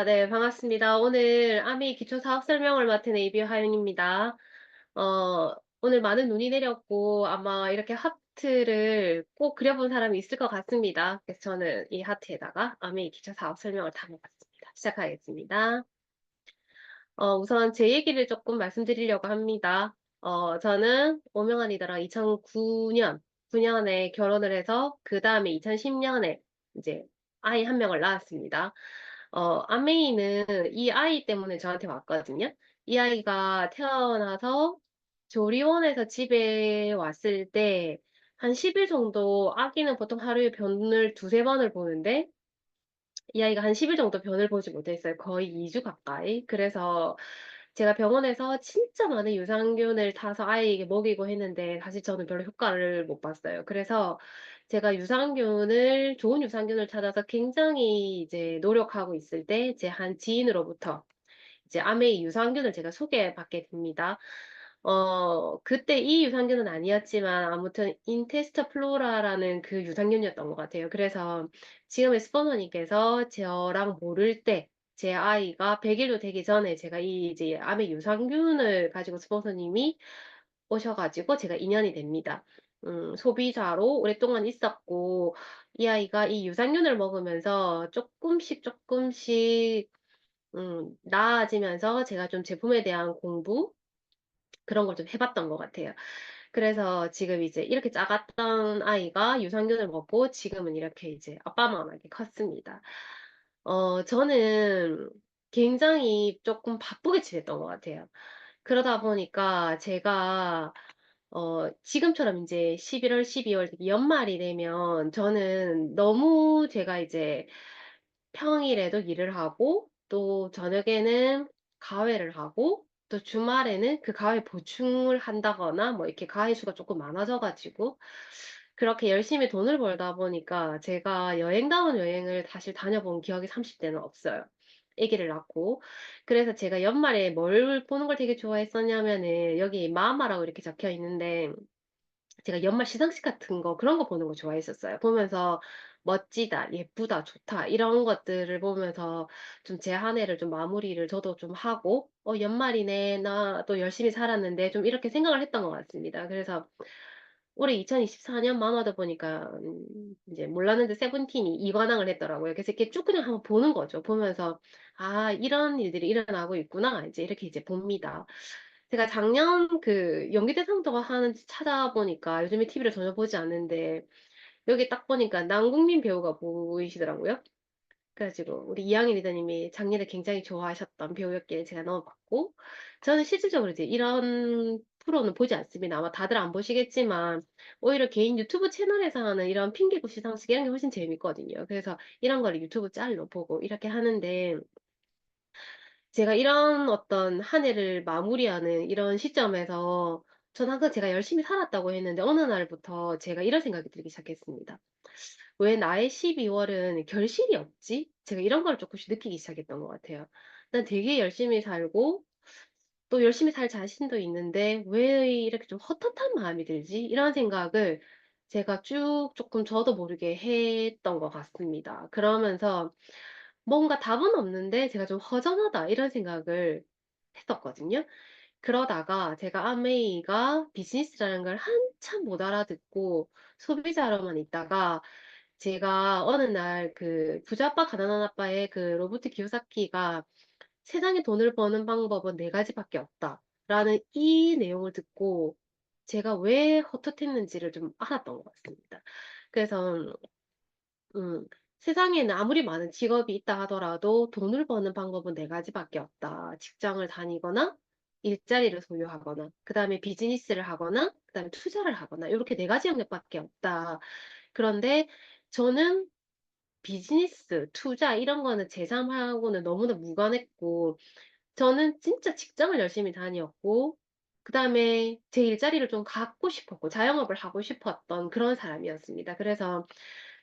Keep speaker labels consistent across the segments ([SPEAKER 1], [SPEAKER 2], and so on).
[SPEAKER 1] 네, 반갑습니다. 오늘 아미 기초 사업 설명을 맡은 이비 하윤입니다. 오늘 많은 눈이 내렸고 아마 이렇게 하트를 꼭 그려본 사람이 있을 것 같습니다. 그래서 저는 이 하트에다가 아미 기초 사업 설명을 담아봤습니다. 시작하겠습니다. 우선 제 얘기를 조금 말씀드리려고 합니다. 저는 오명환 리더랑 2009년, 9년에 결혼을 해서 그 다음에 2010년에 이제 아이 한 명을 낳았습니다. 아메이는 이 아이 때문에 저한테 왔거든요. 이 아이가 태어나서 조리원에서 집에 왔을 때 한 10일 정도 아기는 보통 하루에 변을 두세 번을 보는데 이 아이가 한 10일 정도 변을 보지 못했어요. 거의 2주 가까이. 그래서 제가 병원에서 진짜 많은 유산균을 타서 아이에게 먹이고 했는데 사실 저는 별로 효과를 못 봤어요. 그래서 제가 유산균을 좋은 유산균을 찾아서 굉장히 이제 노력하고 있을 때 제 한 지인으로부터 이제 아메이 유산균을 제가 소개받게 됩니다. 그때 이 유산균은 아니었지만 아무튼 인테스터 플로라라는 그 유산균이었던 것 같아요. 그래서 지금의 스폰서님께서 저랑 모를 때 제 아이가 100일도 되기 전에 제가 이 이제 아메 유산균을 가지고 스폰서님이 오셔 가지고 제가 인연이 됩니다. 소비자로 오랫동안 있었고 이 아이가 이 유산균을 먹으면서 쪼끔씩 나아지면서 제가 좀 제품에 대한 공부 그런 걸 좀 해 봤던 것 같아요. 그래서 지금 이제 이렇게 작았던 아이가 유산균을 먹고 지금은 이렇게 이제 아빠만하게 컸습니다. 저는 굉장히 쪼끔 바쁘게 지냈던 것 같아요. 그러다 보니까 제가 지금처럼 인제 11월, 12월 되게 연말이 되면 저는 너무 제가 이제 평일에도 일을 하고 또 저녁에는 과외를 하고 또 주말에는 그 과외 보충을 한다거나 뭐 이렇게 과외 수가 쪼끔 많아져 가지고 그렇게 열심히 돈을 벌다 보니까 제가 여행다운 여행을 사실 다녀본 기억이 30 대는 없어요, 아기를 낳고. 그래서 제가 연말에 뭘 보는 걸 되게 좋아했었냐면은 여기 마마라고 이렇게 적혀 있는데 제가 연말 시상식 같은 거 그런 거 보는 거 좋아했었어요. 보면서 '멋지다. 예쁘다. 좋다.' 이런 것들을 보면서 좀 제 한 해를 좀 마무리를 저도 좀 하고 '연말이네. 나 또 열심히 살았는데.' 좀 이렇게 생각을 했던 것 같습니다. 그래서 올해 2024년 만화다 보니까 인제 몰랐는데 세븐틴이 2 관왕을 했더라고요. 그래서 이렇게 쭉 그냥 한번 보는 거죠. 보면서 '아 이런 일들이 일어나고 있구나.' 이제 이렇게 이제 봅니다. 제가 작년 그 연기대상도 하는지 찾아보니까 요즘에 TV를 전혀 보지 않는데 여기 딱 보니까 남궁민 배우가 보이시더라고요. 그래 가지고 우리 이항희 리더님이 작년에 굉장히 좋아하셨던 배우였기에 제가 넣어 봤고 저는 실질적으로 이제 이런 프로는 보지 않습니다. 아마 다들 안 보시겠지만 오히려 개인 유튜브 채널에서 하는 이런 핑계고 시상식 이런 게 훨씬 재밌거든요. 그래서 이런 거를 유튜브 짤로 보고 이렇게 하는데 제가 이런 어떤 한 해를 마무리하는 이런 시점에서 저는 항상 제가 열심히 살았다고 했는데 어느 날부터 제가 이런 생각이 들기 시작했습니다. '왜 나의 12 월은 결실이 없지?' 제가 이런 걸 쪼끔씩 느끼기 시작했던 것 같아요. '난 되게 열심히 살고 또 열심히 살 자신도 있는데 왜 이렇게 좀 헛헛한 마음이 들지?' 이런 생각을 제가 쭉 쪼끔 저도 모르게 했던 것 같습니다. 그러면서 뭔가 답은 없는데 제가 좀 '허전하다.' 이런 생각을 했었거든요. 그러다가 제가 아메이가 비즈니스라는 걸 한참 못 알아듣고 소비자로만 있다가 제가 어느 날 그 부자 아빠 가난한 아빠의 그 로버트 키요사키가 "세상에 돈을 버는 방법은 4 가지밖에 없다."라는 이 내용을 듣고 제가 왜 헛헛했는지를 좀 알았던 것 같습니다. 그래서 음. 세상에는 아무리 많은 직업이 있다 하더라도 돈을 버는 방법은 4 가지밖에 없다. 직장을 다니거나 일자리를 소유하거나 그다음에 비즈니스를 하거나 그다음에 투자를 하거나 요렇게 4 가지 영역밖에 없다. 그런데 저는 비즈니스, 투자 이런 거는 제 삶하고는 너무나 무관했고 저는 진짜 직장을 열심히 다녔고 그다음에 제 일자리를 좀 갖고 싶었고 자영업을 하고 싶었던 그런 사람이었습니다. 그래서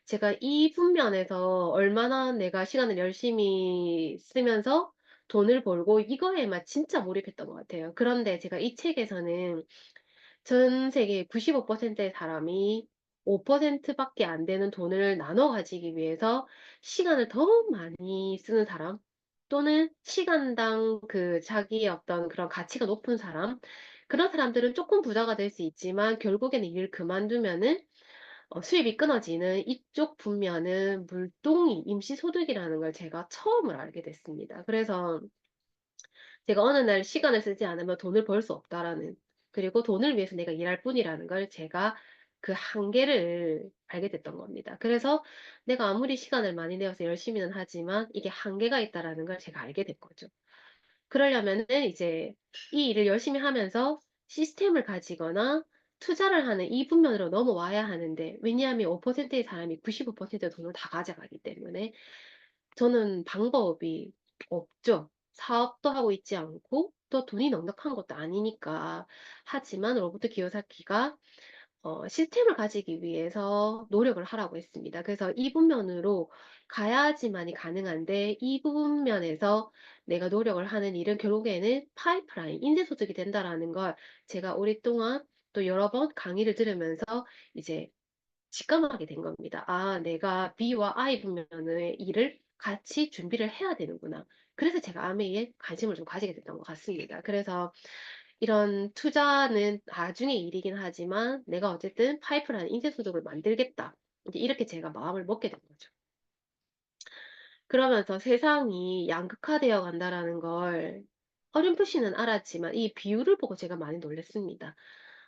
[SPEAKER 1] 제가 이 분면에서 얼마나 내가 시간을 열심히 쓰면서 돈을 벌고 이거에만 진짜 몰입했던 것 같아요. 그런데 제가 이 책에서는 전 세계 95%의 사람이 5% 밖에 안 되는 돈을 나눠 가지기 위해서 시간을 더 많이 쓰는 사람 또는 시간당 그 자기의 어떤 그런 가치가 높은 사람, 그런 사람들은 조금 부자가 될 수 있지만 결국에는 일을 그만두면은 수입이 끊어지는 이쪽 분면은 물동이 임시소득이라는 걸 제가 처음으로 알게 됐습니다. 그래서 제가 어느 날 시간을 쓰지 않으면 돈을 벌 수 없다라는, 그리고 돈을 위해서 내가 일할 뿐이라는 걸 제가 그 한계를 알게 됐던 겁니다. 그래서 내가 아무리 시간을 많이 내어서 열심히는 하지만 이게 한계가 있다라는 걸 제가 알게 됐거죠. 그러려면은 이제 이 일을 열심히 하면서 시스템을 가지거나 투자를 하는 이 분면으로 넘어와야 하는데, 왜냐하면 5%의 사람이 95%의 돈을 다 가져가기 때문에 저는 방법이 없죠. 사업도 하고 있지 않고 또 돈이 넉넉한 것도 아니니까. 하지만 로버트 기요사키가 시스템을 가지기 위해서 노력을 하라고 했습니다. 그래서 이 분면으로 가야지만이 가능한데, 이 부분면에서 내가 노력을 하는 일은 결국에는 파이프라인, 인쇄소득이 된다라는 걸 제가 오랫동안 또 여러 번 강의를 들으면서 이제 직감하게 된 겁니다. 아, 내가 B와 I 분면의 일을 같이 준비를 해야 되는구나. 그래서 제가 아메이에 관심을 좀 가지게 됐던 것 같습니다. 그래서 이런 투자는 나중의 일이긴 하지만 내가 어쨌든 파이프라인 인쇄소득을 만들겠다. 이제 이렇게 제가 마음을 먹게 된 거죠. 그러면서 세상이 양극화되어 간다라는 걸 어렴풋이는 알았지만 이 비율을 보고 제가 많이 놀랐습니다.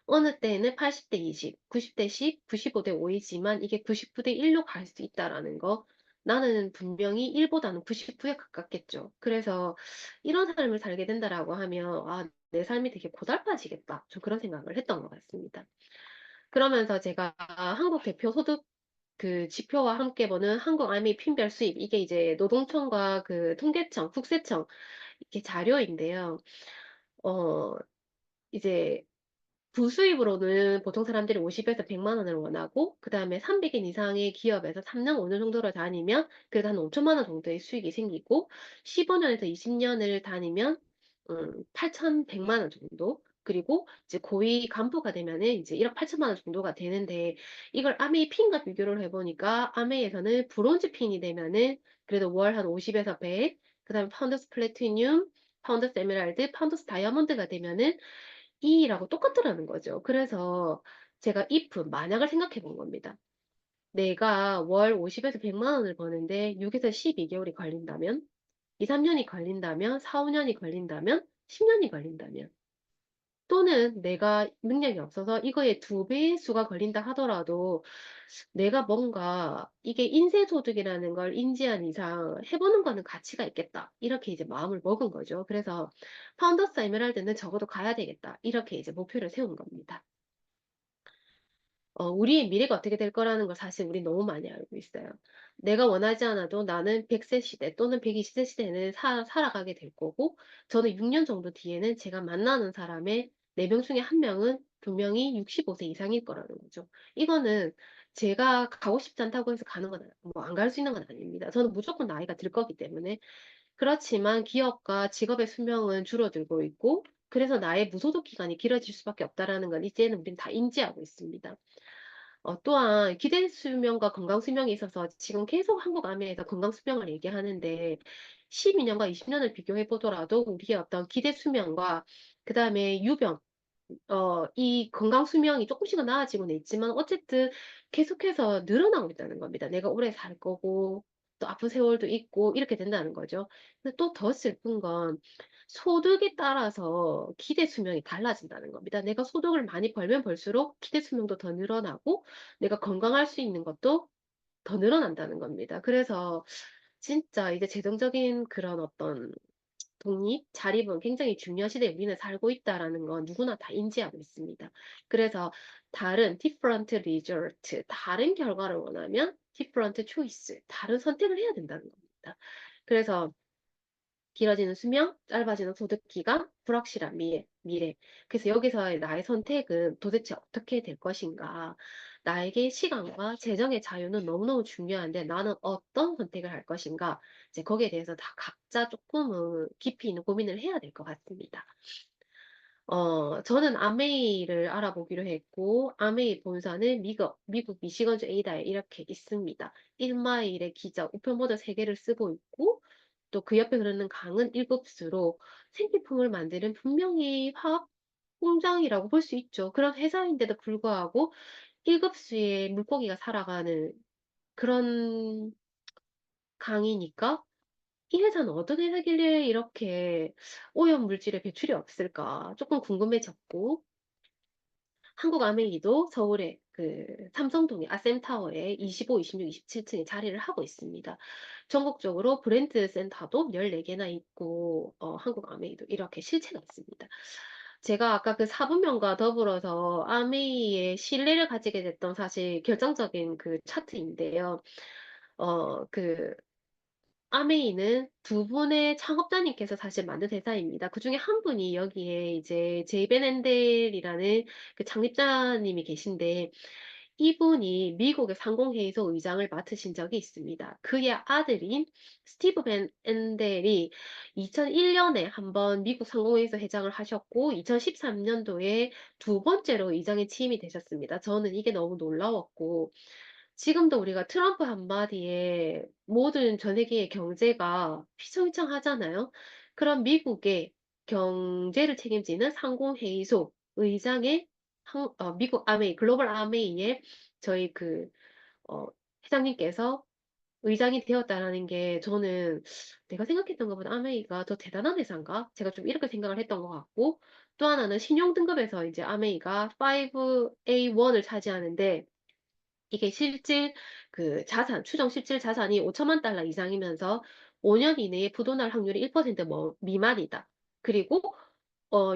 [SPEAKER 1] 어느 때에는 80대 20, 90대 10, 95대 5이지만 이게 99대 1로 갈 수 있다라는 거. 나는 분명히 1보다는 99에 가깝겠죠. 그래서 이런 삶을 살게 된다라고 하면 아, 내 삶이 되게 고달파지겠다. 좀 그런 생각을 했던 것 같습니다. 그러면서 제가 한국 대표 소득 그 지표와 함께 보는 한국 알미 핀별 수입, 이게 이제 노동청과 그 통계청, 국세청 이렇게 자료인데요. 어, 이제 부수입으로는 보통 사람들이 50에서 100만 원을 원하고, 그 다음에 300인 이상의 기업에서 3년, 5년 정도를 다니면 그래도 한 5천만 원 정도의 수익이 생기고, 15년에서 20년을 다니면 8,100만 원 정도. 그리고 이제 고위 간부가 되면은 이제 1억 8천만 원 정도가 되는데, 이걸 아메이 핀과 비교를 해보니까 아메이에서는 브론즈 핀이 되면은 그래도 월 한 50에서 100, 그 다음에 파운더스 플래티늄, 파운더스 에메랄드, 파운더스 다이아몬드가 되면은 2라고 똑같더라는 거죠. 그래서 제가 if, 만약을 생각해 본 겁니다. 내가 월 50에서 100만 원을 버는데 6에서 12개월이 걸린다면, 2, 3년이 걸린다면, 4, 5년이 걸린다면, 10년이 걸린다면, 또는 내가 능력이 없어서 이거의 2배의 수가 걸린다 하더라도 내가 뭔가 이게 인쇄소득이라는 걸 인지한 이상 해보는 거는 가치가 있겠다. 이렇게 이제 마음을 먹은 거죠. 그래서 파운더스 에메랄드는 적어도 가야 되겠다. 이렇게 이제 목표를 세운 겁니다. 우리의 미래가 어떻게 될 거라는 걸 사실 우리 너무 많이 알고 있어요. 내가 원하지 않아도 나는 100세 시대 또는 120세 시대는 살아가게 될 거고, 저는 6년 정도 뒤에는 제가 만나는 사람의 4명 중에 1명은 분명히 65세 이상일 거라는 거죠. 이거는 제가 가고 싶지 않다고 해서 가는 건, 뭐 안 갈 수 있는 건 아닙니다. 저는 무조건 나이가 들 거기 때문에. 그렇지만 기업과 직업의 수명은 줄어들고 있고, 그래서 나의 무소속 기간이 길어질 수밖에 없다라는 건 이제는 우리는 다 인지하고 있습니다. 또한 기대 수명과 건강 수명에 있어서 지금 계속 한국 암에서 건강 수명을 얘기하는데, 12년과 20년을 비교해 보더라도 우리의 어떤 기대 수명과 그 다음에 유병, 이 건강 수명이 조금씩은 나아지고는 있지만 어쨌든 계속해서 늘어나고 있다는 겁니다. 내가 오래 살 거고 또 아픈 세월도 있고 이렇게 된다는 거죠. 근데 또 더 슬픈 건 소득에 따라서 기대 수명이 달라진다는 겁니다. 내가 소득을 많이 벌면 벌수록 기대 수명도 더 늘어나고 내가 건강할 수 있는 것도 더 늘어난다는 겁니다. 그래서 진짜 이제 재정적인 그런 어떤 독립, 자립은 굉장히 중요한 시대에 우리는 살고 있다라는 건 누구나 다 인지하고 있습니다. 그래서 다른 different result, 다른 결과를 원하면 different choice, 다른 선택을 해야 된다는 겁니다. 그래서 길어지는 수명, 짧아지는 소득 기간, 불확실한 미래. 그래서 여기서의 나의 선택은 도대체 어떻게 될 것인가? 나에게 시간과 재정의 자유는 너무너무 중요한데 나는 어떤 선택을 할 것인가? 이제 거기에 대해서 다 각자 조금은 깊이 있는 고민을 해야 될 것 같습니다. 저는 아메이를 알아보기로 했고, 아메이 본사는 미국 미시건주 에이다에 이렇게 있습니다. 1마일의 기적, 우편 모드 3개를 쓰고 있고, 또 그 옆에 흐르는 강은 일급수로 생필품을 만드는 분명히 화학 공장이라고 볼 수 있죠. 그런 회사인데도 불구하고 1급수의 물고기가 살아가는 그런 강이니까 '이 회사는 어떤 회사길래 이렇게 오염 물질의 배출이 없을까?' 쪼끔 궁금해졌고 한국 아메이도 서울의 그 삼성동의 아셈타워에 25, 26, 27 층에 자리를 하고 있습니다. 전국적으로 브랜드 센터도 14 개나 있고 한국 아메이도 이렇게 실체가 있습니다. 제가 아까 그 사부명과 더불어서 아메이의 신뢰를 가지게 됐던 사실 결정적인 그 차트인데요. 그 아메이는 두 분의 창업자님께서 사실 만든 회사입니다. 그중에 한 분이 여기에 이제 제이벤 앤델이라는 그 창립자님이 계신데 이분이 미국의 상공회의소 의장을 맡으신 적이 있습니다. 그의 아들인 스티브 벤 앤델이 2001년에 한번 미국 상공회의소 회장을 하셨고 2013년도에 두 번째로 의장에 취임이 되셨습니다. 저는 이게 너무 놀라웠고 지금도 우리가 트럼프 한마디에 모든 전 세계의 경제가 휘청휘청하잖아요. 그런 미국의 경제를 책임지는 상공회의소 의장의 미국 아메이, 글로벌 아메이의 저희 어, 회장님께서 의장이 되었다라는 게 저는 내가 생각했던 것보다 아메이가 더 대단한 회사인가? 제가 좀 이렇게 생각을 했던 것 같고 또 하나는 신용 등급에서 이제 아메이가 5A1을 차지하는데 이게 실질 그 자산, 추정 실질 자산이 5천만 달러 이상이면서 5년 이내에 부도날 확률이 1% 미만이다. 그리고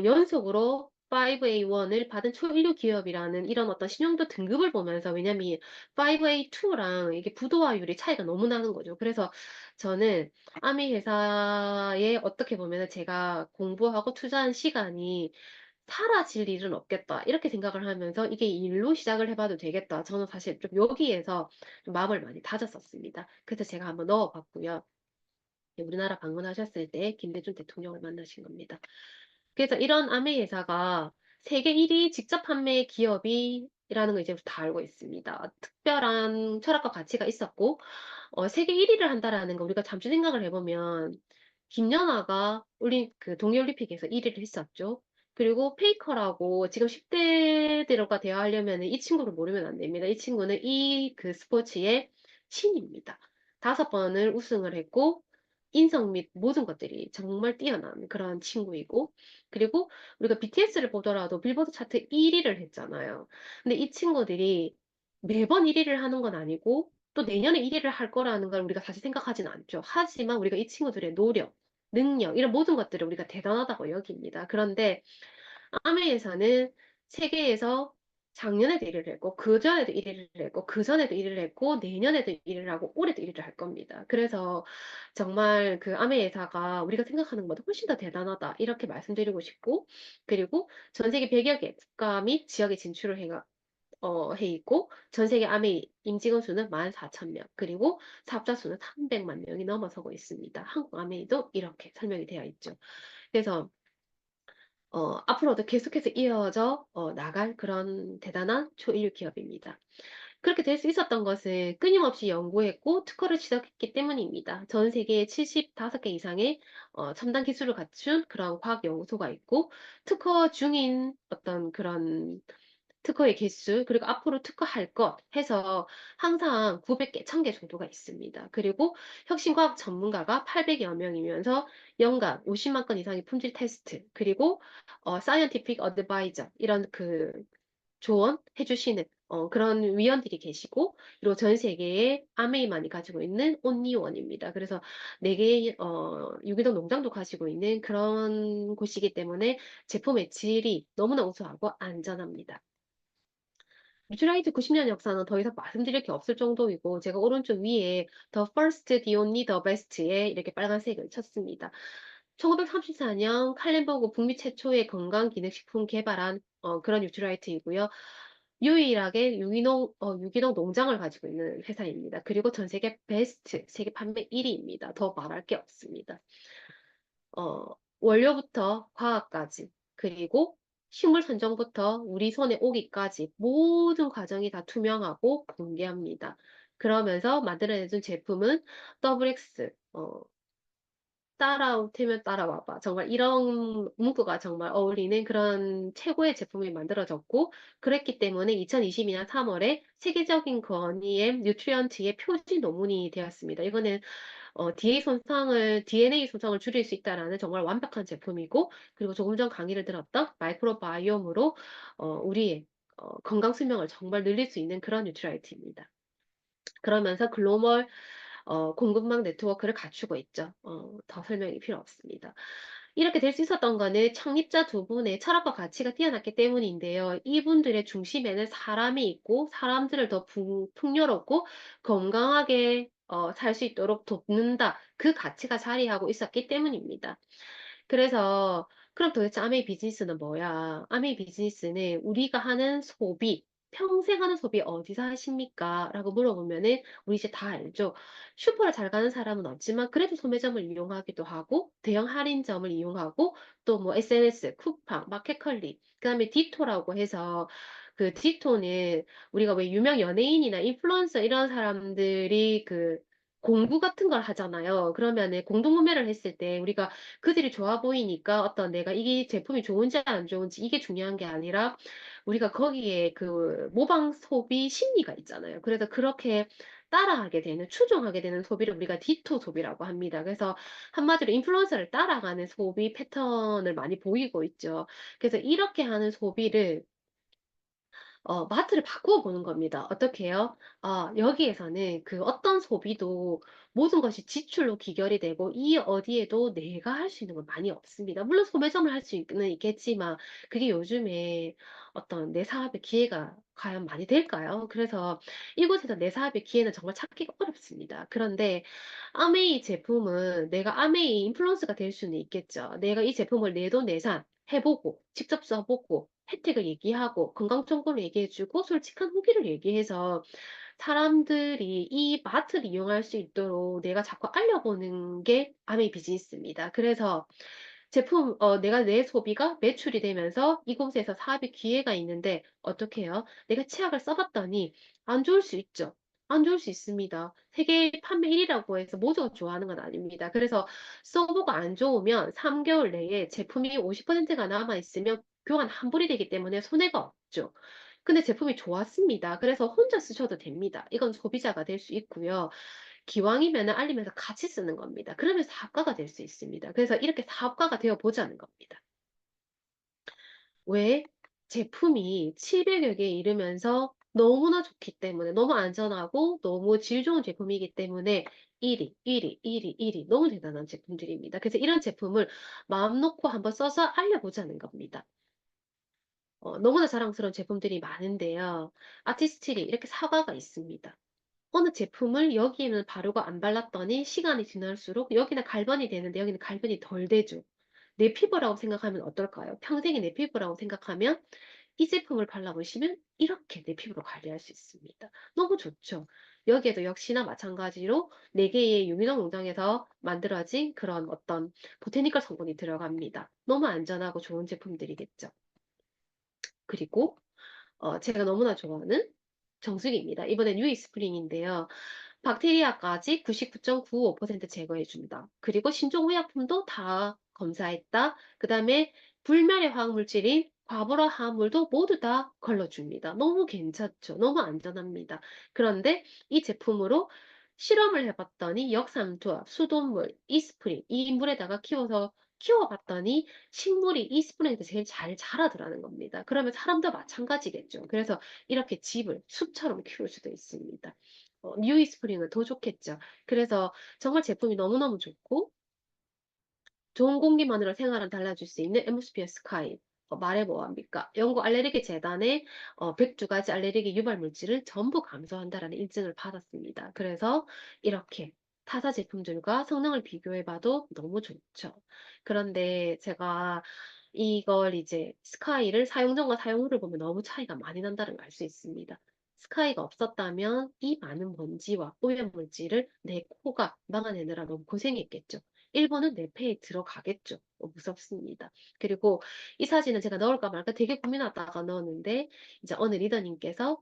[SPEAKER 1] 연속으로 5A1을 받은 초일류 기업이라는 이런 어떤 신용도 등급을 보면서 왜냐면 5A2랑 이게 부도화율이 차이가 너무 나는 거죠. 그래서 저는 아미 회사에 어떻게 보면은 제가 공부하고 투자한 시간이 '사라질 일은 없겠다.' 이렇게 생각을 하면서 '이게 일로 시작을 해 봐도 되겠다.' 저는 사실 좀 여기에서 좀 마음을 많이 다졌었습니다. 그래서 제가 한번 넣어 봤고요. 우리나라 방문하셨을 때 김대중 대통령을 만나신 겁니다. 그래서 이런 아메 회사가 세계 1위 직접 판매 기업이라는 거 이제부터 다 알고 있습니다. 특별한 철학과 가치가 있었고 세계 1 위를 한다라는 거 우리가 잠시 생각을 해 보면 김연아가 그 동계올림픽에서 1 위를 했었죠. 그리고 페이커라고 지금 10 대들과 대화하려면은 이 친구를 모르면 안 됩니다. 이 친구는 이 그 스포츠의 신입니다. 5 번을 우승을 했고 인성 및 모든 것들이 정말 뛰어난 그런 친구이고 그리고 우리가 BTS를 보더라도 빌보드 차트 1 위를 했잖아요. 근데 이 친구들이 매번 1 위를 하는 건 아니고 또 내년에 1 위를 할 거라는 걸 우리가 사실 생각하진 않죠. 하지만 우리가 이 친구들의 노력, 능력 이런 모든 것들을 우리가 대단하다고 여깁니다. 그런데 아메에서는 세계에서 작년에도 1 위를 했고 그전에도 1 위를 했고 그전에도 1 위를 했고 내년에도 1 위를 하고 올해도 1 위를 할 겁니다. 그래서 정말 그 아메 회사가 우리가 생각하는 것보다 훨씬 더 대단하다 이렇게 말씀드리고 싶고 그리고 전 세계 100여 개 국가 및 지역에 진출을 해 있고 전 세계 아메 임직원 수는 14,000명 그리고 사업자 수는 300만 명이 넘어서고 있습니다. 한국 아메이도 이렇게 설명이 되어 있죠. 그래서 앞으로도 계속해서 이어져 나갈 그런 대단한 초일류 기업입니다. 그렇게 될 수 있었던 것은 끊임없이 연구했고 특허를 취득했기 때문입니다. 전 세계에 75개 이상의 첨단 기술을 갖춘 그런 과학 연구소가 있고 특허 중인 어떤 그런 특허의 개수 그리고 앞으로 특허할 것 해서 항상 900개, 1000개 정도가 있습니다. 그리고 혁신과학 전문가가 800여 명이면서 연간 50만 건 이상의 품질 테스트 그리고 사이언티픽 어드바이저 이런 그 조언해 주시는 그런 위원들이 계시고 그리고 전 세계에 아메이만이 가지고 있는 온리원입니다. 그래서 4 개의 유기농 농장도 가지고 있는 그런 곳이기 때문에 제품의 질이 너무나 우수하고 안전합니다. 뉴트라이트 90년 역사는 더 이상 말씀드릴 게 없을 정도이고 제가 오른쪽 위에 The First, The Only, The Best에 이렇게 빨간색을 쳤습니다. 1934년 칼렌버그 북미 최초의 건강기능식품 개발한 그런 뉴트라이트이고요. 유일하게 유기농 농장을 가지고 있는 회사입니다. 그리고 전 세계 베스트, 세계 판매 1위입니다. 더 말할 게 없습니다. 어 원료부터 화학까지 그리고 식물 선정부터 우리 손에 오기까지 모든 과정이 다 투명하고 공개합니다. 그러면서 만들어내준 제품은 더블 X 따라오면 따라와봐. 정말 이런 문구가 정말 어울리는 그런 최고의 제품이 만들어졌고, 그랬기 때문에 2022년 3월에 세계적인 건의의 뉴트리언트의 표지 논문이 되었습니다. 이거는 DNA 손상을 줄일 수 있다라는 정말 완벽한 제품이고, 그리고 조금 전 강의를 들었던 마이크로바이옴으로 우리의 건강 수명을 정말 늘릴 수 있는 그런 뉴트라이트입니다. 그러면서 글로벌 공급망 네트워크를 갖추고 있죠. 더 설명이 필요 없습니다. 이렇게 될 수 있었던 거는 창립자 두 분의 철학과 가치가 뛰어났기 때문인데요. 이분들의 중심에는 사람이 있고 사람들을 더 풍요롭고 건강하게 살 수 있도록 돕는다. 그 가치가 자리하고 있었기 때문입니다. 그래서 그럼 도대체 아메이 비즈니스는 뭐야? 아메이 비즈니스는 우리가 하는 소비, 평생 하는 소비 어디서 하십니까? 라고 물어보면은 우리 이제 다 알죠. 슈퍼를 잘 가는 사람은 없지만 그래도 소매점을 이용하기도 하고 대형 할인점을 이용하고 또 뭐 SNS, 쿠팡, 마켓컬리, 그다음에 디토라고 해서 그 디토는 우리가 왜 유명 연예인이나 인플루언서 이런 사람들이 그 공구 같은 걸 하잖아요. 그러면은 공동구매를 했을 때 우리가 그들이 좋아 보이니까 어떤 내가 이게 제품이 좋은지 안 좋은지 이게 중요한 게 아니라 우리가 거기에 그 모방 소비 심리가 있잖아요. 그래서 그렇게 따라하게 되는, 추종하게 되는 소비를 우리가 디토 소비라고 합니다. 그래서 한마디로 인플루언서를 따라가는 소비 패턴을 많이 보이고 있죠. 그래서 이렇게 하는 소비를 마트를 바꾸어 보는 겁니다. 어떻게 해요? 여기에서는 그 어떤 소비도 모든 것이 지출로 귀결이 되고 이 어디에도 내가 할 수 있는 건 많이 없습니다. 물론 소매점을 할 수는 있겠지만 그게 요즘에 어떤 내 사업의 기회가 과연 많이 될까요? 그래서 이곳에서 내 사업의 기회는 정말 찾기가 어렵습니다. 그런데 아메이 제품은 내가 아메이 인플루언서가 될 수는 있겠죠. 내가 이 제품을 내돈내산 해보고 직접 써보고 혜택을 얘기하고 건강 정보를 얘기해주고 솔직한 후기를 얘기해서 사람들이 이 마트를 이용할 수 있도록 내가 자꾸 알려보는 게 아메이 비즈니스입니다. 그래서 내가 내 소비가 매출이 되면서 이곳에서 사업의 기회가 있는데 어떻게 해요? 내가 치약을 써봤더니 안 좋을 수 있죠. 안 좋을 수 있습니다. 세계 판매 1위라고 해서 모두가 좋아하는 건 아닙니다. 그래서 써보고 안 좋으면 3개월 내에 제품이 50%가 남아있으면 교환 환불이 되기 때문에 손해가 없죠. 근데 제품이 좋았습니다. 그래서 혼자 쓰셔도 됩니다. 이건 소비자가 될 수 있고요. 기왕이면 알리면서 같이 쓰는 겁니다. 그러면 사업가가 될 수 있습니다. 그래서 이렇게 사업가가 되어 보자는 겁니다. 왜? 제품이 700여 개에 이르면서 너무나 좋기 때문에, 너무 안전하고 너무 질 좋은 제품이기 때문에 1위, 1위, 1위, 1위. 너무 대단한 제품들입니다. 그래서 이런 제품을 마음 놓고 한번 써서 알려보자는 겁니다. 너무나 자랑스러운 제품들이 많은데요. 아티스트리 이렇게 사과가 있습니다. 어느 제품을 여기에는 바르고 안 발랐더니 시간이 지날수록 여기는 갈변이 되는데 여기는 갈변이 덜 되죠. 내 피부라고 생각하면 어떨까요? 평생의 내 피부라고 생각하면 이 제품을 발라보시면 이렇게 내 피부를 관리할 수 있습니다. 너무 좋죠. 여기에도 역시나 마찬가지로 4개의 유기농 농장에서 만들어진 그런 어떤 보테니컬 성분이 들어갑니다. 너무 안전하고 좋은 제품들이겠죠. 그리고 제가 너무나 좋아하는 정수기입니다. 이번엔 유이 스프링인데요. 박테리아까지 99.95% 제거해준다. 그리고 신종의약품도 다 검사했다. 그 다음에 불멸의 화학물질인 과부라 화합물도 모두 다 걸러줍니다. 너무 괜찮죠. 너무 안전합니다. 그런데 이 제품으로 실험을 해봤더니 역삼투압, 수돗물, 이스프린 이 물에다가 키워봤더니 식물이 이스프린에서 제일 잘 자라더라는 겁니다. 그러면 사람도 마찬가지겠죠. 그래서 이렇게 집을 숲처럼 키울 수도 있습니다. 뉴이 스프링은 더 좋겠죠. 그래서 정말 제품이 너무너무 좋고 좋은 공기만으로 생활을 달라질 수 있는 엠스피어 스카이. 말해 뭐합니까? 영국 알레르기 재단의 102가지 알레르기 유발 물질을 전부 감소한다라는 인증을 받았습니다. 그래서 이렇게 타사 제품들과 성능을 비교해봐도 너무 좋죠. 그런데 제가 이걸 이제 스카이를 사용 전과 사용 후를 보면 너무 차이가 많이 난다는 걸 알 수 있습니다. 스카이가 없었다면 이 많은 먼지와 오염물질을 내 코가 막아내느라 너무 고생했겠죠. 일본은 내 폐에 들어가겠죠. 무섭습니다. 그리고 이 사진은 제가 넣을까 말까 되게 고민하다가 넣었는데 이제 어느 리더님께서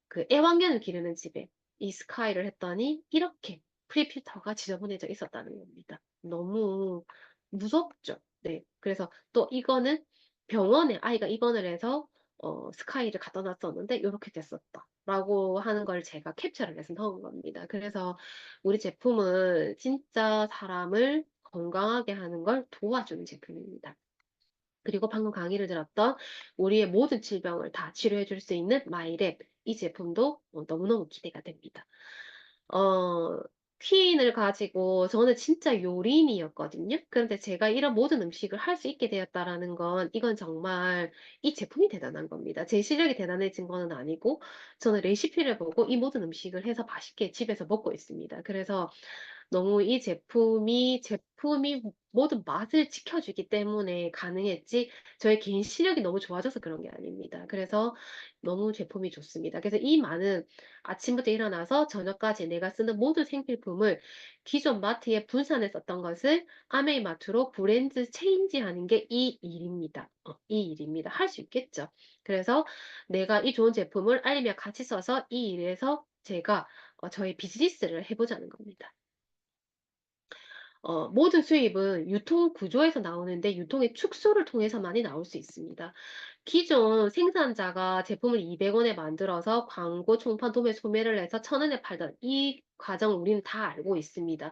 [SPEAKER 1] 그 애완견을 기르는 집에 이 스카이를 했더니 이렇게 프리필터가 지저분해져 있었다는 겁니다. 너무 무섭죠. 네. 그래서 또 이거는 병원에 아이가 입원을 해서 스카이를 갖다 놨었는데 요렇게 됐었다라고 하는 걸 제가 캡처를 해서 넣은 겁니다. 그래서 우리 제품은 진짜 사람을 건강하게 하는 걸 도와주는 제품입니다. 그리고 방금 강의를 들었던 우리의 모든 질병을 다 치료해 줄 수 있는 마이랩 이 제품도 너무너무 기대가 됩니다. 어, 퀸을 가지고 저는 진짜 요리인이었거든요. 그런데 제가 이런 모든 음식을 할 수 있게 되었다라는 건 이건 정말 이 제품이 대단한 겁니다. 제 실력이 대단해진 거는 아니고 저는 레시피를 보고 이 모든 음식을 해서 맛있게 집에서 먹고 있습니다. 그래서 너무 이 제품이 모든 맛을 지켜주기 때문에 가능했지 저의 개인 실력이 너무 좋아져서 그런 게 아닙니다. 그래서 너무 제품이 좋습니다. 그래서 이 많은 아침부터 일어나서 저녁까지 내가 쓰는 모든 생필품을 기존 마트에 분산해 썼던 것을 아메이 마트로 브랜드 체인지하는 게 이 일입니다. 이 일입니다. 할 수 있겠죠. 그래서 내가 이 좋은 제품을 알리며 같이 써서 이 일에서 제가 저의 비즈니스를 해보자는 겁니다. 모든 수입은 유통 구조에서 나오는데 유통의 축소를 통해서만이 나올 수 있습니다. 기존 생산자가 제품을 200원에 만들어서 광고, 총판, 도매, 소매를 해서 1,000원에 팔던 이 과정을 우리는 다 알고 있습니다.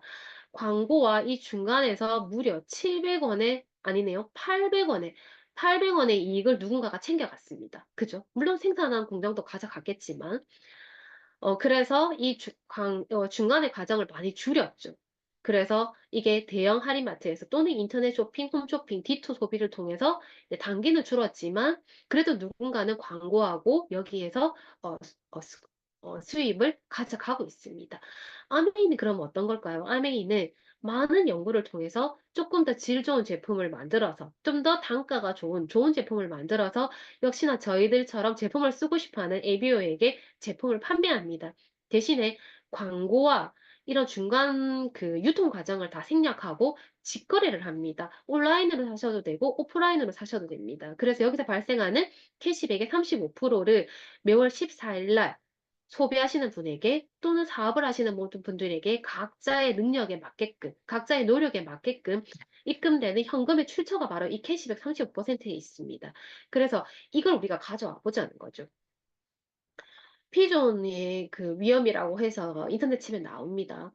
[SPEAKER 1] 광고와 이 중간에서 무려 700원에, 아니네요. 800원의 이익을 누군가가 챙겨갔습니다. 그죠? 물론 생산한 공장도 가져갔겠지만, 그래서 이 중간의 과정을 많이 줄였죠. 그래서 이게 대형 할인마트에서 또는 인터넷 쇼핑, 홈쇼핑, 디토 소비를 통해서 이제 단기는 줄었지만 그래도 누군가는 광고하고 여기에서 수입을 가져가고 있습니다. 아메이는 그럼 어떤 걸까요? 아메이는 많은 연구를 통해서 조금 더 질 좋은 제품을 만들어서 좀 더 단가가 좋은 제품을 만들어서 역시나 저희들처럼 제품을 쓰고 싶어하는 ABO에게 제품을 판매합니다. 대신에 광고와 이런 중간 그 유통 과정을 다 생략하고 직거래를 합니다. 온라인으로 사셔도 되고 오프라인으로 사셔도 됩니다. 그래서 여기서 발생하는 캐시백의 35%를 매월 14일 날 소비하시는 분에게 또는 사업을 하시는 모든 분들에게 각자의 능력에 맞게끔, 각자의 노력에 맞게끔 입금되는 현금의 출처가 바로 이 캐시백 35%에 있습니다. 그래서 이걸 우리가 가져와 보자는 거죠. 피존의 그 위험이라고 해서 인터넷 치면 나옵니다.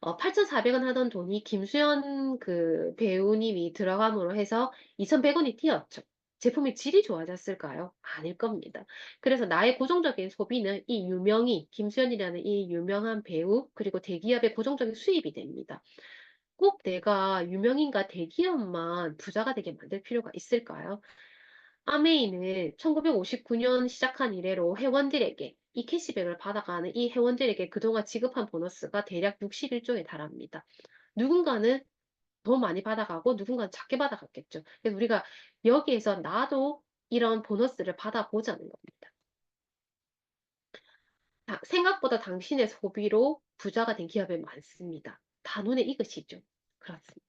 [SPEAKER 1] 8,400원 하던 돈이 김수현 그 배우님이 들어감으로 해서 2,100원이 뛰었죠. 제품의 질이 좋아졌을까요? 아닐 겁니다. 그래서 나의 고정적인 소비는 이 김수현이라는 이 유명한 배우, 그리고 대기업의 고정적인 수입이 됩니다. 꼭 내가 유명인과 대기업만 부자가 되게 만들 필요가 있을까요? 아메이는 1959년 시작한 이래로 회원들에게 이 캐시백을 받아가는 이 회원들에게 그동안 지급한 보너스가 대략 61조에 달합니다. 누군가는 더 많이 받아가고 누군가는 작게 받아갔겠죠. 그래서 우리가 여기에서 나도 이런 보너스를 받아보자는 겁니다. 생각보다 당신의 소비로 부자가 된 기업이 많습니다. 다 눈에 익으시죠? 그렇습니다.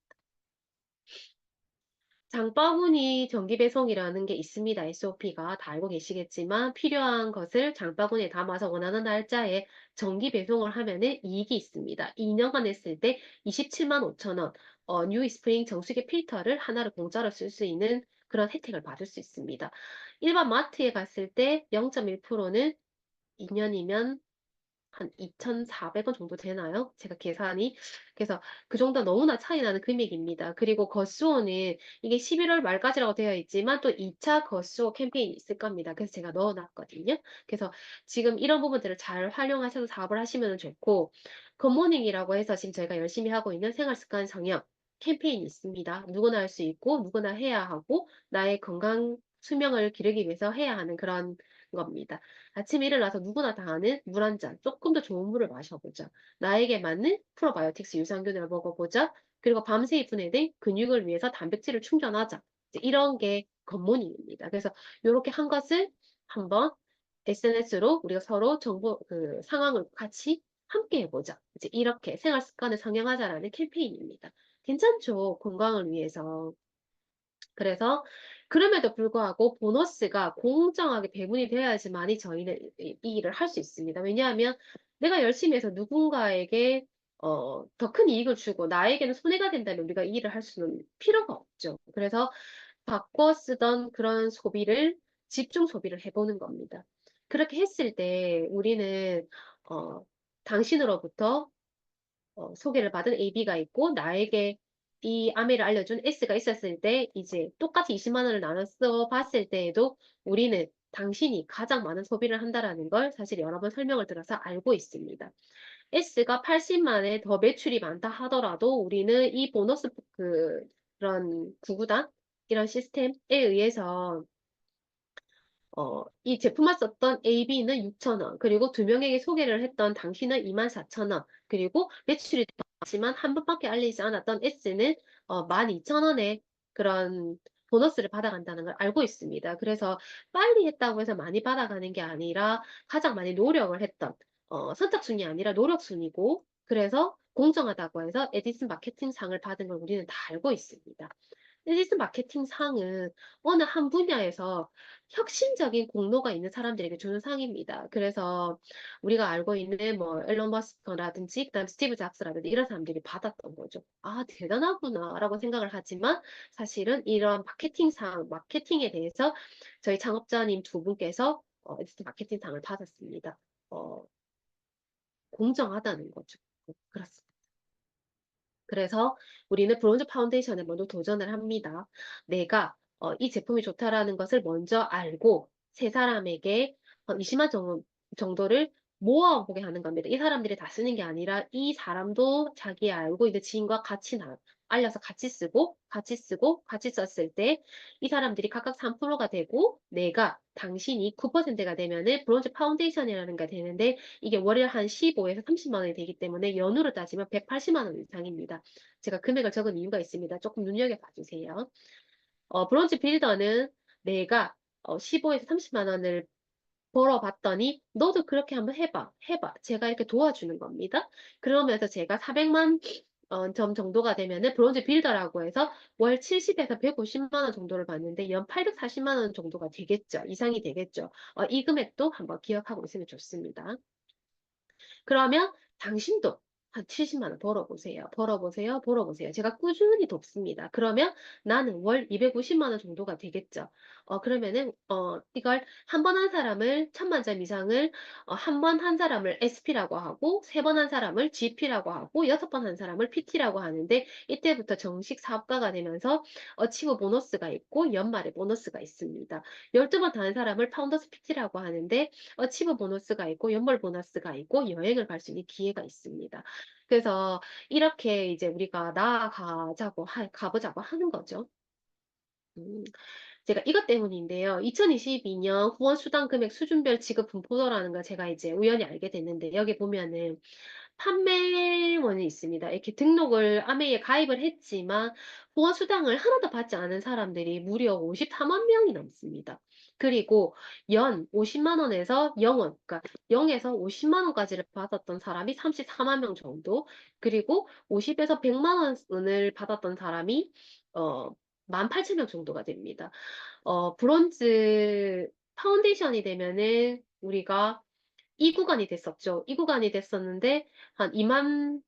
[SPEAKER 1] 장바구니 정기 배송이라는 게 있습니다. SOP가 다 알고 계시겠지만 필요한 것을 장바구니에 담아서 원하는 날짜에 정기 배송을 하면은 이익이 있습니다. 2년간 했을 때 27만 5천 원, 뉴 스프링 정수기 필터를 하나를 공짜로 쓸 수 있는 그런 혜택을 받을 수 있습니다. 일반 마트에 갔을 때 0.1%는 2년이면 한 2,400원 정도 되나요? 제가 계산이. 그래서 그 정도 너무나 차이 나는 금액입니다. 그리고 거스오는 이게 11월 말까지라고 되어 있지만 또 2차 거스오 캠페인이 있을 겁니다. 그래서 제가 넣어놨거든요. 그래서 지금 이런 부분들을 잘 활용하셔서 사업을 하시면 좋고, 굿모닝이라고 해서 지금 저희가 열심히 하고 있는 생활습관 성형 캠페인이 있습니다. 누구나 할 수 있고, 누구나 해야 하고, 나의 건강 수명을 기르기 위해서 해야 하는 그런 겁니다. 아침에 일어나서 누구나 다 아는 물 한 잔, 조금 더 좋은 물을 마셔보자. 나에게 맞는 프로바이오틱스 유산균을 먹어보자. 그리고 밤새 분해된 근육을 위해서 단백질을 충전하자. 이제 이런 게 굿모닝입니다. 그래서 이렇게 한 것을 한번 SNS로 우리가 서로 정보, 그 상황을 같이 함께 해보자. 이제 이렇게 생활 습관을 상영하자라는 캠페인입니다. 괜찮죠? 건강을 위해서. 그래서 그럼에도 불구하고 보너스가 공정하게 배분이 되어야지만이 저희는 이 일을 할 수 있습니다. 왜냐하면 내가 열심히 해서 누군가에게 더 큰 이익을 주고 나에게는 손해가 된다면 우리가 이 일을 할 수는 필요가 없죠. 그래서 바꿔 쓰던 그런 소비를 집중 소비를 해보는 겁니다. 그렇게 했을 때 우리는 어, 당신으로부터 소개를 받은 AB가 있고 나에게 이 아메를 알려준 S가 있었을 때 이제 똑같이 20만 원을 나눠서 봤을 때에도 우리는 당신이 가장 많은 소비를 한다라는 걸 사실 여러 번 설명을 들어서 알고 있습니다. S가 80만에 더 매출이 많다 하더라도 우리는 이 보너스 그런 구구단 이런 시스템에 의해서 이 제품만 썼던 AB는 6,000원, 그리고 두 명에게 소개를 했던 당신은 24,000원, 그리고 매출이 많지만 한 번밖에 알리지 않았던 S는 12,000원의 그런 보너스를 받아간다는 걸 알고 있습니다. 그래서 빨리 했다고 해서 많이 받아가는 게 아니라 가장 많이 노력을 했던 선착순이 아니라 노력순이고 그래서 공정하다고 해서 에디슨 마케팅상을 받은 걸 우리는 다 알고 있습니다. 에디슨 마케팅상은 어느 한 분야에서 혁신적인 공로가 있는 사람들에게 주는 상입니다. 그래서 우리가 알고 있는 뭐 앨런 머스크라든지 그다음 스티브 잡스라든지 이런 사람들이 받았던 거죠. 아, 대단하구나라고 생각을 하지만 사실은 이런 마케팅상, 마케팅에 대해서 저희 창업자님 두 분께서 에디슨 마케팅상을 받았습니다. 어, 공정하다는 거죠. 그렇습니다. 그래서 우리는 브론즈 파운데이션에 먼저 도전을 합니다. 내가 이 제품이 좋다라는 것을 먼저 알고 세 사람에게 20만 정도를 모아보게 하는 겁니다. 이 사람들이 다 쓰는 게 아니라 이 사람도 자기 알고 있는 지인과 같이 알려서 같이 쓰고 같이 쓰고 같이 썼을 때 이 사람들이 각각 3%가 되고 내가 당신이 9%가 되면은 브론즈 파운데이션이라는 게 되는데 이게 월에 한 15에서 30만 원이 되기 때문에 연으로 따지면 180만 원 이상입니다. 제가 금액을 적은 이유가 있습니다. 조금 눈여겨봐 주세요. 브론즈 빌더는 내가 15에서 30만 원을 벌어봤더니 너도 그렇게 한번 해봐. 해봐. 제가 이렇게 도와주는 겁니다. 그러면서 제가 400만 점 정도가 되면은 브론즈 빌더라고 해서 월 70에서 150만 원 정도를 받는데 연 840만 원 정도가 되겠죠. 이상이 되겠죠. 이 금액도 한번 기억하고 있으면 좋습니다. 그러면 당신도 한 70만 원 벌어보세요. 벌어보세요. 벌어보세요. 제가 꾸준히 돕습니다. 그러면 나는 월 250만 원 정도가 되겠죠. 그러면은, 이걸 한 번 한 사람을 1,000만 점 이상을, 한 번 한 사람을 SP라고 하고, 세 번 한 사람을 GP라고 하고, 6번 한 사람을 PT라고 하는데, 이때부터 정식 사업가가 되면서, 어치브 보너스가 있고, 연말에 보너스가 있습니다. 12번 다 한 사람을 파운더스 PT라고 하는데, 치브 보너스가 있고 연말 보너스가 있고 여행을 갈 수 있는 기회가 있습니다. 그래서 이렇게 이제 우리가 나아가자고 가보자고 하는 거죠. 음, 제가 이것 때문인데요. 2022년 후원 수당 금액 수준별 지급 분포도라는 걸 제가 이제 우연히 알게 됐는데 여기 보면은 판매원이 있습니다. 이렇게 등록을 아메이에 가입을 했지만 후원 수당을 하나도 받지 않은 사람들이 무려 54만 명이 넘습니다. 그리고 연 50만 원에서 0원, 그러니까 0에서 50만 원까지를 받았던 사람이 34만 명 정도, 그리고 50에서 100만 원을 받았던 사람이 18,000명 정도가 됩니다. 브론즈 파운데이션이 되면은 우리가 이 구간이 됐었죠. 이 구간이 됐었는데 한 2만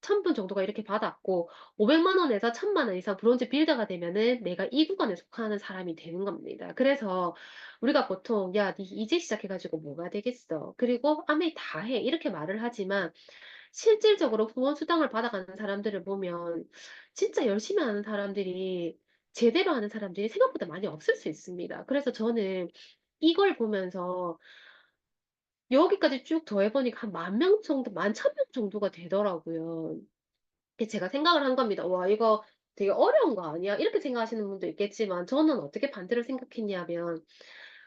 [SPEAKER 1] 1,000분 정도가 이렇게 받았고 500만 원에서 1,000만 원 이상 브론즈 빌더가 되면은 내가 이 구간에 속하는 사람이 되는 겁니다. 그래서 우리가 보통 야, 니 이제 시작해가지고 뭐가 되겠어. 그리고 아메 다 해. 이렇게 말을 하지만 실질적으로 후원 수당을 받아가는 사람들을 보면 진짜 열심히 하는 사람들이 제대로 하는 사람들이 생각보다 많이 없을 수 있습니다. 그래서 저는 이걸 보면서 여기까지 쭉 더해보니까 한 10,000명 정도, 11,000명 정도가 되더라고요. 그래서 제가 생각을 한 겁니다. 와, 이거 되게 어려운 거 아니야? 이렇게 생각하시는 분도 있겠지만, 저는 어떻게 반대로 생각했냐면,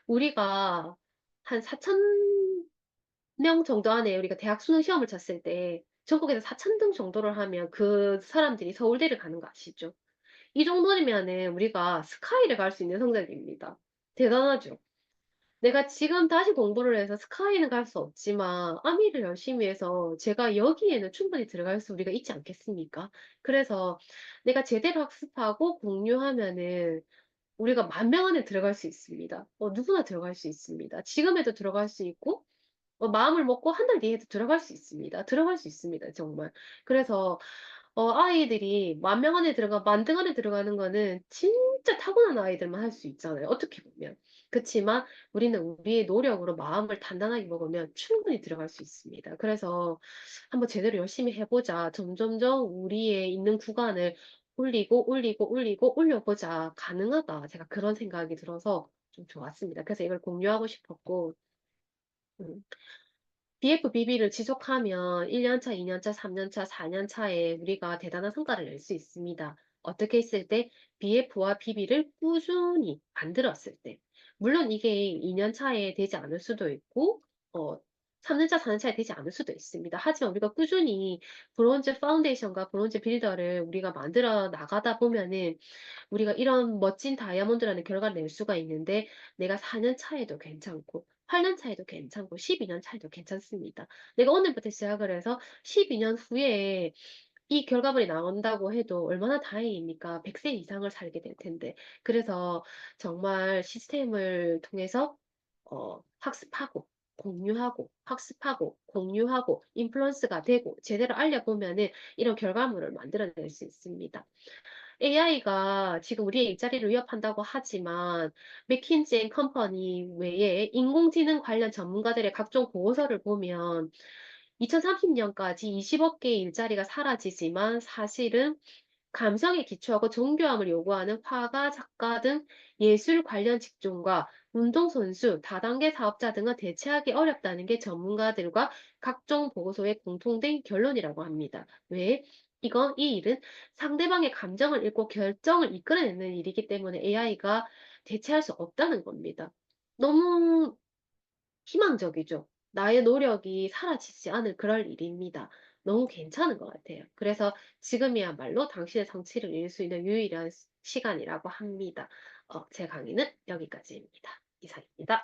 [SPEAKER 1] 우리가 한 4,000명 정도 안에 우리가 대학 수능 시험을 쳤을 때, 전국에서 4,000등 정도를 하면 그 사람들이 서울대를 가는 거 아시죠? 이 정도면은 우리가 스카이를 갈 수 있는 성적입니다. 대단하죠? 내가 지금 다시 공부를 해서 스카이는 갈 수 없지만 아미를 열심히 해서 제가 여기에는 충분히 들어갈 수 우리가 있지 않겠습니까? 그래서 내가 제대로 학습하고 공유하면은 우리가 10,000명 안에 들어갈 수 있습니다. 누구나 들어갈 수 있습니다. 지금에도 들어갈 수 있고 마음을 먹고 한 달 뒤에도 들어갈 수 있습니다. 들어갈 수 있습니다, 정말. 그래서 아이들이 만 명 안에 들어가 만등 안에 들어가는 거는 진짜 타고난 아이들만 할 수 있잖아요, 어떻게 보면. 그치만 우리는 우리의 노력으로 마음을 단단하게 먹으면 충분히 들어갈 수 있습니다. 그래서 한번 제대로 열심히 해 보자. 점점점 우리의 있는 구간을 올리고, 올리고, 올리고 올려보자. 가능하다. 제가 그런 생각이 들어서 좀 좋았습니다. 그래서 이걸 공유하고 싶었고, 음. BFBB를 지속하면 1년 차, 2년 차, 3년 차, 4년 차에 우리가 대단한 성과를 낼 수 있습니다. 어떻게 했을 때 BF와 BB를 꾸준히 만들었을 때. 물론 이게 2년 차에 되지 않을 수도 있고, 어, 3년 차, 4년 차에 되지 않을 수도 있습니다. 하지만 우리가 꾸준히 브론즈 파운데이션과 브론즈 빌더를 우리가 만들어 나가다 보면은 우리가 이런 멋진 다이아몬드라는 결과를 낼 수가 있는데 내가 4년 차에도 괜찮고 8년 차에도 괜찮고 12년 차에도 괜찮습니다. 내가 오늘부터 시작을 해서 12년 후에 이 결과물이 나온다고 해도 얼마나 다행입니까? 100세 이상을 살게 될 텐데. 그래서 정말 시스템을 통해서 학습하고 공유하고 학습하고 공유하고 인플루언스가 되고 제대로 알려보면은 이런 결과물을 만들어낼 수 있습니다. AI가 지금 우리의 일자리를 위협한다고 하지만 맥킨지 앤 컴퍼니 외에 인공지능 관련 전문가들의 각종 보고서를 보면 2030년까지 20억 개의 일자리가 사라지지만 사실은 감성에 기초하고 정교함을 요구하는 화가, 작가 등 예술 관련 직종과 운동선수, 다단계 사업자 등은 대체하기 어렵다는 게 전문가들과 각종 보고서의 공통된 결론이라고 합니다. 왜? 이 일은 상대방의 감정을 읽고 결정을 이끌어내는 일이기 때문에 AI가 대체할 수 없다는 겁니다. 너무 희망적이죠. 나의 노력이 사라지지 않을 그럴 일입니다. 너무 괜찮은 것 같아요. 그래서 지금이야말로 당신의 성취를 이룰 수 있는 유일한 시간이라고 합니다. 제 강의는 여기까지입니다. 이상입니다.